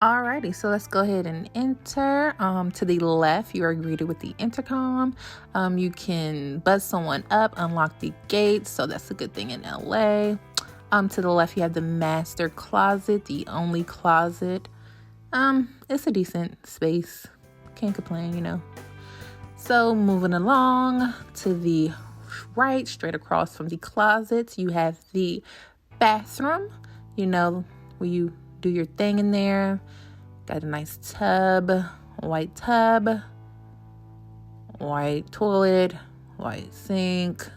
Alrighty, so let's go ahead and enter. To the left, you are greeted with the intercom. You can buzz someone up, unlock the gates, so that's a good thing in LA. To the left, you have the master closet, the only closet. It's a decent space. Can't complain. So moving along to the right, straight across from the closets, you have the bathroom, where you do your thing in there. Got a nice tub, white toilet, white sink,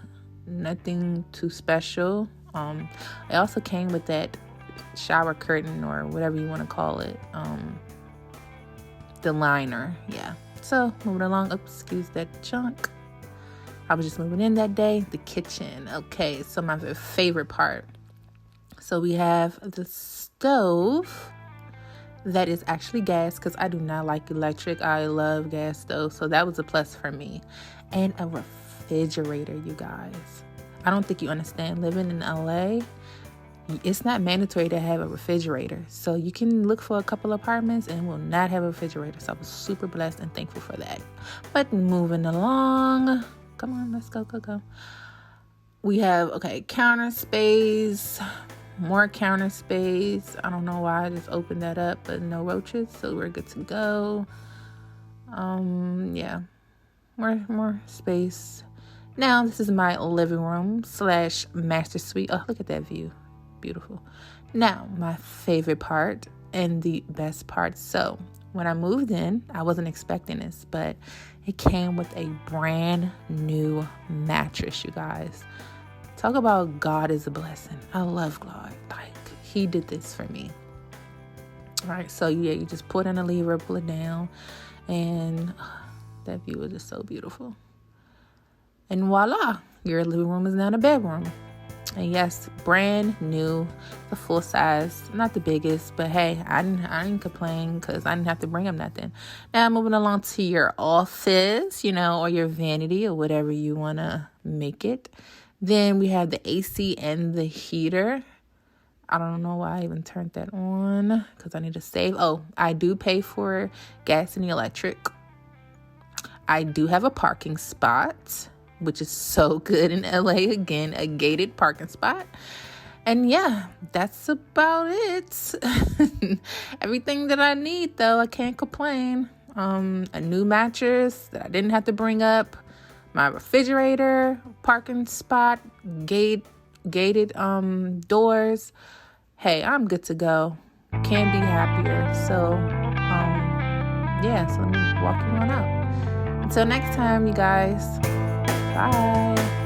nothing too special. It also came with that shower curtain or whatever you want to call it, the liner. Yeah. So moving along, excuse that junk. I was just moving in that day. The kitchen. Okay, so my favorite part. So we have the stove that is actually gas, because I do not like electric. I love gas stoves, so that was a plus for me. And a refrigerator, you guys. I don't think you understand. Living in LA, it's not mandatory to have a refrigerator. So you can look for a couple apartments and will not have a refrigerator. So I was super blessed and thankful for that. But moving along, come on, let's go. We have, counter space, more counter space. I don't know why I just opened that up, but no roaches, so we're good to go. Yeah, more space. Now, this is my living room / master suite. Oh, look at that view. Beautiful. Now, my favorite part and the best part. So, when I moved in, I wasn't expecting this, but it came with a brand new mattress, you guys. Talk about God is a blessing. I love God. Like, he did this for me. All right, so yeah, you just put in a lever, pull it down, and that view is just so beautiful. And voila, your living room is now a bedroom. And yes, brand new, the full size, not the biggest, but hey, I didn't complain because I didn't have to bring up nothing. Now moving along to your office, or your vanity or whatever you want to make it. Then we have the AC and the heater. I don't know why I even turned that on because I need to save. Oh, I do pay for gas and electric. I do have a parking spot, which is so good in LA. Again, a gated parking spot. And yeah, that's about it. Everything that I need, though, I can't complain. A new mattress that I didn't have to bring up. My refrigerator, parking spot, gated doors. Hey, I'm good to go. Can't be happier. So, so let me walk you on out. Until next time, you guys. Bye.